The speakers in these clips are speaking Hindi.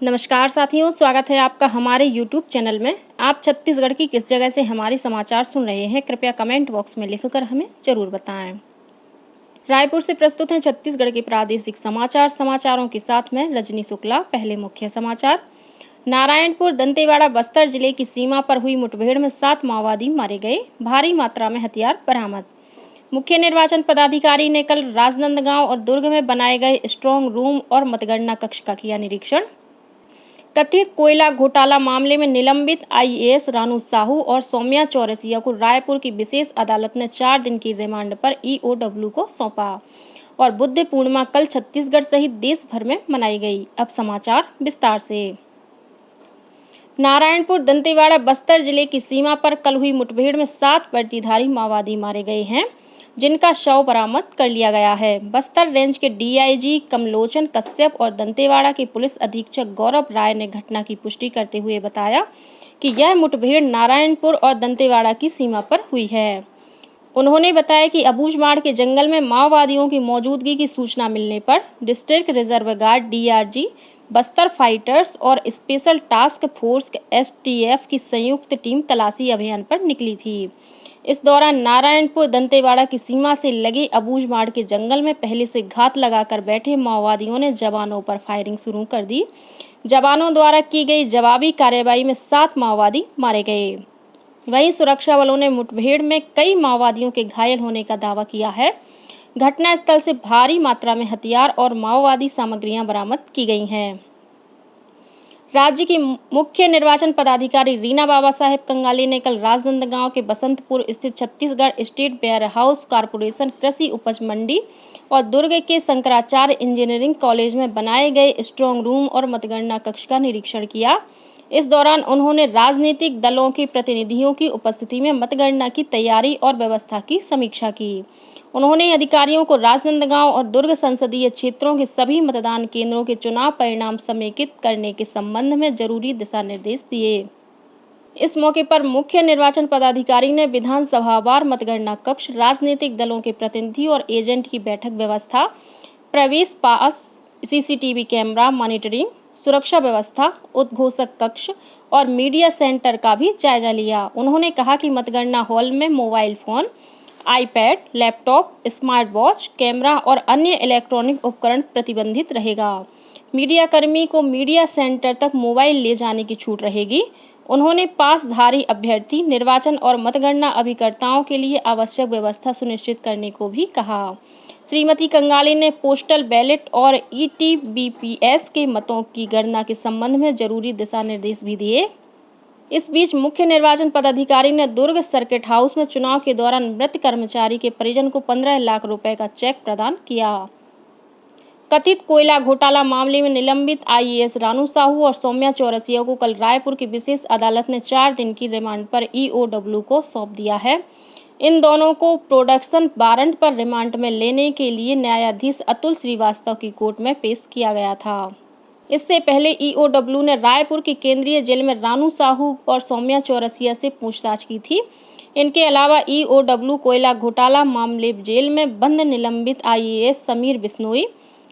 नमस्कार साथियों, स्वागत है आपका हमारे YouTube चैनल में। आप छत्तीसगढ़ की किस जगह से हमारे समाचार सुन रहे हैं, कृपया कमेंट बॉक्स में लिखकर हमें जरूर बताएं। रायपुर से प्रस्तुत हैं छत्तीसगढ़ के प्रादेशिक समाचार। समाचारों के साथ में रजनी शुक्ला। पहले मुख्य समाचार। नारायणपुर दंतेवाड़ा बस्तर जिले की सीमा पर हुई मुठभेड़ में 7 माओवादी मारे गए। भारी मात्रा में हथियार बरामद। मुख्य निर्वाचन पदाधिकारी ने कल राजनांदगांव और दुर्ग में बनाए गए स्ट्रांग रूम और मतगणना कक्ष का किया निरीक्षण। कथित कोयला घोटाला मामले में निलंबित आईएएस रानू साहू और सौम्या चौरसिया को रायपुर की विशेष अदालत ने 4 दिन की रिमांड पर ईओडब्ल्यू को सौंपा और बुद्ध पूर्णिमा कल छत्तीसगढ़ सहित देश भर में मनाई गई। अब समाचार विस्तार से। नारायणपुर दंतेवाड़ा बस्तर जिले की सीमा पर कल हुई मुठभेड़ में 7 वर्दीधारी माओवादी मारे गए हैं, जिनका शव बरामद कर लिया गया है। बस्तर रेंज के डीआईजी कमलोचन कश्यप और दंतेवाड़ा के पुलिस अधीक्षक गौरव राय ने घटना की पुष्टि करते हुए बताया कि यह मुठभेड़ नारायणपुर और दंतेवाड़ा की सीमा पर हुई है। उन्होंने बताया कि अबूझमाड़ के जंगल में माओवादियों की मौजूदगी की सूचना मिलने पर district reserve guard DRG, Bastar fighters और स्पेशल टास्क फोर्स एसटीएफ की संयुक्त टीम तलाशी अभियान पर निकली थी। इस दौरान नारायणपुर दंतेवाड़ा की सीमा से लगे अबूझमाड़ के जंगल में पहले से घात लगाकर बैठे माओवादियों ने जवानों पर फायरिंग शुरू कर दी। जवानों द्वारा की गई जवाबी कार्रवाई में 7 माओवादी मारे गए। वहीं सुरक्षा बलों ने मुठभेड़ में कई माओवादियों के घायल होने का दावा किया है। घटनास्थल से भारी मात्रा में हथियार और माओवादी सामग्रियां बरामद की गई हैं। राज्य की मुख्य निर्वाचन पदाधिकारी रीना बाबा साहेब कंगाले ने कल राजनांदगांव के बसंतपुर स्थित Chhattisgarh state warehouse corporation कृषि उपज मंडी और दुर्ग के शंकराचार्य इंजीनियरिंग कॉलेज में बनाए गए स्ट्रांग रूम और मतगणना कक्ष का निरीक्षण किया। इस दौरान उन्होंने राजनीतिक दलों के प्रतिनिधियों की उपस्थिति में मतगणना की तैयारी और व्यवस्था की समीक्षा की। उन्होंने अधिकारियों को राजनांदगांव और दुर्ग संसदीय क्षेत्रों के सभी मतदान केंद्रों के चुनाव परिणाम समेकित करने के संबंध में जरूरी दिशा निर्देश दिए। इस मौके पर मुख्य निर्वाचन पदाधिकारी ने विधानसभावार मतगणना कक्ष, राजनीतिक दलों के प्रतिनिधि और एजेंट की बैठक व्यवस्था, प्रवेश पास, सीसीटीवी कैमरा मॉनिटरिंग, सुरक्षा व्यवस्था, उद्घोषक कक्ष और मीडिया सेंटर का भी जायजा लिया। उन्होंने कहा कि मतगणना हॉल में mobile phone, iPad, laptop, smart watch, camera और अन्य इलेक्ट्रॉनिक उपकरण प्रतिबंधित रहेगा। मीडिया कर्मी को मीडिया सेंटर तक मोबाइल ले जाने की छूट रहेगी। उन्होंने पासधारी अभ्यर्थी, निर्वाचन और मतगणना अभिकर्ताओं के लिए आवश्यक व्यवस्था सुनिश्चित करने को भी कहा। श्रीमती कंगाले ने पोस्टल बैलेट और ईटीबीपीएस के मतों की गणना के संबंध में जरूरी दिशा निर्देश भी दिए। इस बीच मुख्य निर्वाचन पदाधिकारी ने दुर्ग सर्किट हाउस में चुनाव के दौरान मृत कर्मचारी के परिजन को 15 लाख रुपए का चेक प्रदान किया। कथित कोयला घोटाला मामले में निलंबित आईएएस रानू साहू और सौम्या चौरसिया को कल रायपुर की विशेष अदालत ने 4 दिन की रिमांड पर ईओडब्ल्यू को सौंप दिया है। इन दोनों को प्रोडक्शन वारंट पर रिमांड में लेने के लिए न्यायाधीश अतुल श्रीवास्तव की कोर्ट में पेश किया गया था। इससे पहले ईओडब्ल्यू ने रायपुर की केंद्रीय जेल में रानू साहू और सौम्या चौरसिया से पूछताछ की थी। इनके अलावा ईओडब्ल्यू कोयला घोटाला मामले जेल में बंद निलंबित आईएएस समीर बिश्नोई,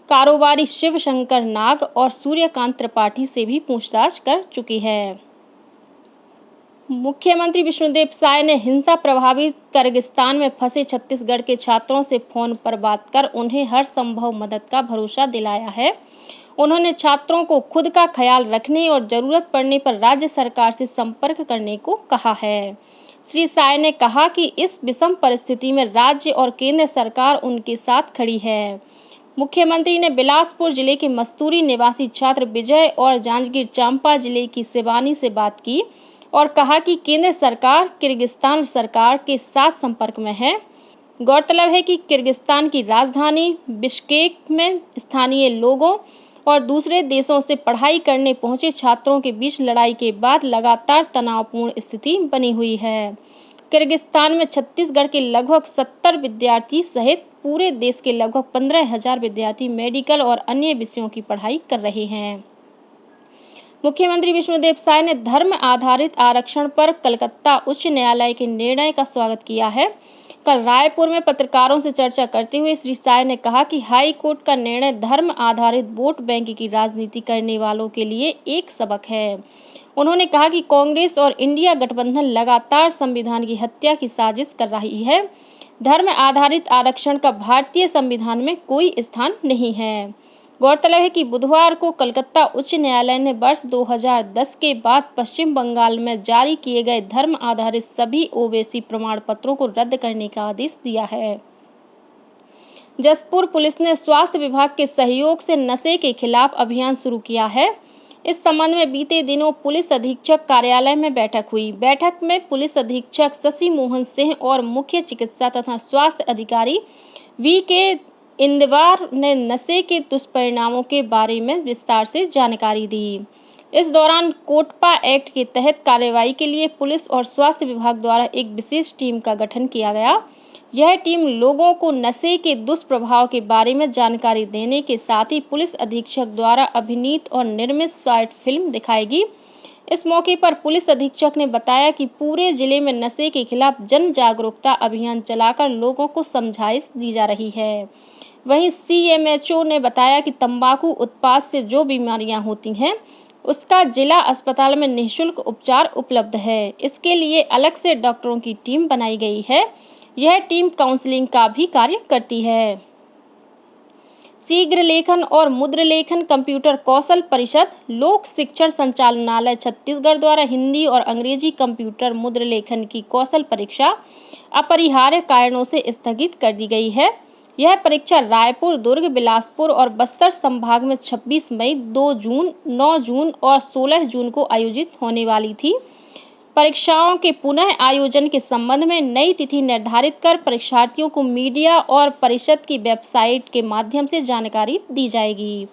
कारोबारी शिव शंकर नाग और सूर्यकांत त्रिपाठी से भी पूछताछ कर चुकी है। मुख्यमंत्री विष्णुदेव साय ने हिंसा प्रभावित किर्गिस्तान में फंसे छत्तीसगढ़ के छात्रों से फोन पर बात कर उन्हें हर संभव मदद का भरोसा दिलाया है। उन्होंने छात्रों को खुद का ख्याल रखने और जरूरत पड़ने पर राज्य सरकार से संपर्क करने को कहा है। श्री साय ने कहा कि इस विषम परिस्थिति में राज्य और केंद्र सरकार उनके साथ खड़ी है। मुख्यमंत्री ने बिलासपुर जिले के मस्तूरी निवासी छात्र विजय और जांजगीर चांपा जिले की शिवानी से बात की और कहा कि केंद्र सरकार किर्गिस्तान सरकार के साथ संपर्क में है। गौरतलब है कि किर्गिस्तान की राजधानी बिश्केक में स्थानीय लोगों और दूसरे देशों से पढ़ाई करने पहुंचे छात्रों के बीच लड़ाई के बाद लगातार तनावपूर्ण स्थिति बनी हुई है। किर्गिस्तान में छत्तीसगढ़ के लगभग 70 विद्यार्थी सहित पूरे देश के लगभग 15,000 विद्यार्थी मेडिकल और अन्य विषयों की पढ़ाई कर रहे हैं। मुख्यमंत्री विष्णुदेव साय ने धर्म आधारित आरक्षण पर कलकत्ता उच्च न्यायालय के निर्णय का स्वागत किया है। कल रायपुर में पत्रकारों से चर्चा करते हुए श्री साय ने कहा कि हाई कोर्ट का निर्णय धर्म आधारित वोट बैंक की राजनीति करने वालों के लिए एक सबक है। उन्होंने कहा कि कांग्रेस और इंडिया गठबंधन लगातार संविधान की हत्या की साजिश कर रही है। धर्म आधारित आरक्षण का भारतीय संविधान में कोई स्थान नहीं है। गौरतलब है कि बुधवार को कलकत्ता उच्च न्यायालय ने वर्ष 2010 के बाद पश्चिम बंगाल में जारी किए गए धर्म आधारित सभी ओबीसी प्रमाण पत्रों को रद्द करने का आदेश दिया है। जसपुर पुलिस ने स्वास्थ्य विभाग के सहयोग से नशे के खिलाफ अभियान शुरू किया है। इस संबंध में बीते दिनों पुलिस अधीक्षक कार्यालय में बैठक हुई। बैठक में पुलिस अधीक्षक शशि मोहन सिंह और मुख्य चिकित्सा तथा स्वास्थ्य अधिकारी वी.के. इंदवार ने नशे के दुष्परिणामों के बारे में विस्तार से जानकारी दी। इस दौरान कोटपा एक्ट के तहत कार्रवाई के लिए पुलिस और स्वास्थ्य विभाग द्वारा एक विशेष टीम का गठन किया गया। यह टीम लोगों को नशे के दुष्प्रभाव के बारे में जानकारी देने के साथ ही पुलिस अधीक्षक द्वारा अभिनीत और निर्मित शॉर्ट फिल्म दिखाएगी। इस मौके पर पुलिस अधीक्षक ने बताया कि पूरे जिले में नशे के खिलाफ जन जागरूकता अभियान चलाकर लोगों को समझाइश दी जा रही है। वहीं सीएमएचओ ने बताया कि तंबाकू उत्पाद से जो बीमारियां होती हैं उसका जिला अस्पताल में निःशुल्क उपचार उपलब्ध है। इसके लिए अलग से डॉक्टरों की टीम बनाई गई है। यह टीम काउंसलिंग का भी कार्य करती है। शीघ्र लेखन और मुद्र लेखन कंप्यूटर कौशल परिषद लोक शिक्षण संचालनालय छत्तीसगढ़ द्वारा हिंदी और अंग्रेजी कंप्यूटर मुद्र लेखन की कौशल परीक्षा अपरिहार्य कारणों से स्थगित कर दी गई है। यह परीक्षा रायपुर, दुर्ग, बिलासपुर और बस्तर संभाग में 26 मई, 2 जून, 9 जून और 16 जून को आयोजित होने वाली थी। परीक्षाओं के पुनः आयोजन के संबंध में नई तिथि निर्धारित कर परीक्षार्थियों को मीडिया और परिषद की वेबसाइट के माध्यम से जानकारी दी जाएगी।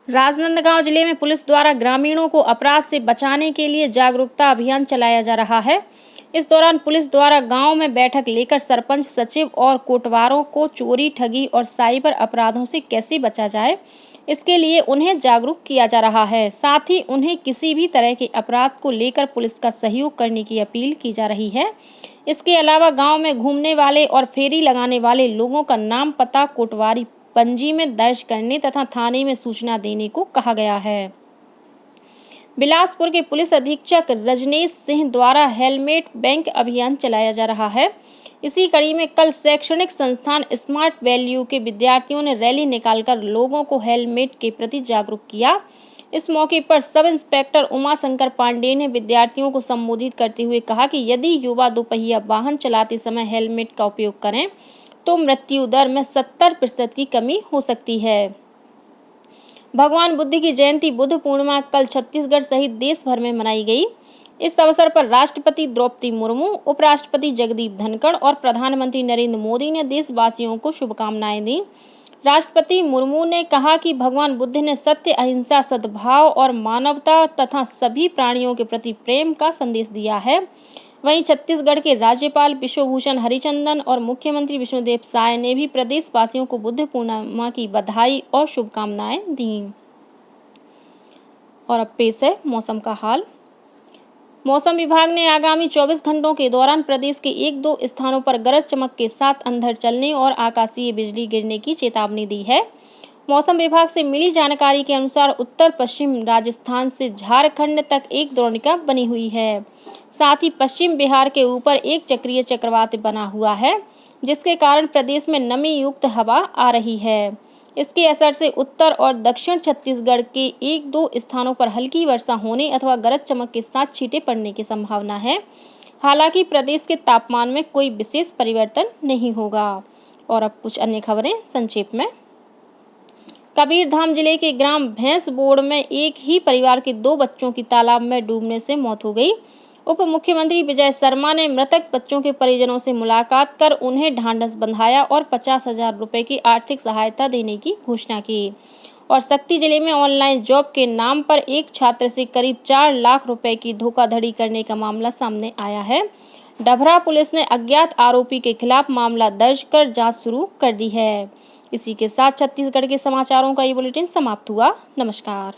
राजनांदगांव जिले में पुलिस द्वारा ग्रामीणों को अपराध से बचाने के लिए जागरूकता अभियान चलाया जा रहा है। इस दौरान पुलिस द्वारा गांव में बैठक लेकर सरपंच, सचिव और कोटवारों को चोरी, ठगी और साइबर अपराधों से कैसे बचा जाए, इसके लिए उन्हें जागरूक किया जा रहा है। साथ ही उन्हें किसी भी तरह के अपराध को लेकर पुलिस का सहयोग करने की अपील की जा रही है। इसके अलावा गांव में घूमने वाले और फेरी लगाने वाले लोगों का नाम, पता कोटवारी पंजी में दर्ज करने तथा थाने में सूचना देने को कहा गया है। बिलासपुर के पुलिस अधीक्षक रजनेश सिंह द्वारा हेलमेट बैंक अभियान चलाया जा रहा है। इसी कड़ी में कल शैक्षणिक संस्थान स्मार्ट वैल्यू के विद्यार्थियों ने रैली निकालकर लोगों को हेलमेट के प्रति जागरूक किया। इस मौके पर सब इंस्पेक्टर उमाशंकर पांडेय ने विद्यार्थियों को संबोधित करते हुए कहा कि यदि युवा दोपहिया वाहन चलाते समय हेलमेट का उपयोग करें तो मृत्यु दर में 70% की कमी हो सकती है। भगवान बुद्ध की जयंती बुद्ध पूर्णिमा कल छत्तीसगढ़ सहित देश भर में मनाई गई। इस अवसर पर राष्ट्रपति द्रौपदी मुर्मू, उपराष्ट्रपति जगदीप धनखड़ और प्रधानमंत्री नरेंद्र मोदी ने देशवासियों को शुभकामनाएं दी। राष्ट्रपति मुर्मू ने कहा कि भगवान बुद्ध ने सत्य, अहिंसा, सद्भाव और मानवता तथा सभी प्राणियों के प्रति प्रेम का संदेश दिया है। वहीं छत्तीसगढ़ के राज्यपाल विश्वभूषण हरिचंदन और मुख्यमंत्री विष्णुदेव साय ने भी प्रदेशवासियों को बुद्ध पूर्णिमा की बधाई और शुभकामनाएं दी। और अब पेश है मौसम का हाल। मौसम विभाग ने आगामी 24 घंटों के दौरान प्रदेश के 1-2 स्थानों पर गरज चमक के साथ अंधड़ चलने और आकाशीय बिजली गिरने की चेतावनी दी है। मौसम विभाग से मिली जानकारी के अनुसार उत्तर पश्चिम राजस्थान से झारखंड तक एक द्रोणिका बनी हुई है। साथ ही पश्चिम बिहार के ऊपर एक चक्रीय चक्रवात बना हुआ है, जिसके कारण प्रदेश में नमी युक्त हवा आ रही है। इसके असर से उत्तर और दक्षिण छत्तीसगढ़ के 1-2 स्थानों पर हल्की वर्षा होने अथवा गरज चमक के साथ छींटे पड़ने की संभावना है। हालांकि प्रदेश के तापमान में कोई विशेष परिवर्तन नहीं होगा। और अब कुछ अन्य खबरें संक्षेप में। कबीरधाम जिले के ग्राम भैंसबोड़ में एक ही परिवार के 2 बच्चों की तालाब में डूबने से मौत हो गई। उप मुख्यमंत्री विजय शर्मा ने मृतक बच्चों के परिजनों से मुलाकात कर उन्हें ढांढस बंधाया और 50,000 रुपए की आर्थिक सहायता देने की घोषणा की। और शक्ति जिले में ऑनलाइन जॉब के नाम पर एक छात्र से करीब 4 लाख रुपए की धोखाधड़ी करने का मामला सामने आया है। डभरा पुलिस ने अज्ञात आरोपी के खिलाफ मामला दर्ज कर जांच शुरू कर दी है। इसी के साथ छत्तीसगढ़ के समाचारों का ये बुलेटिन समाप्त हुआ। नमस्कार।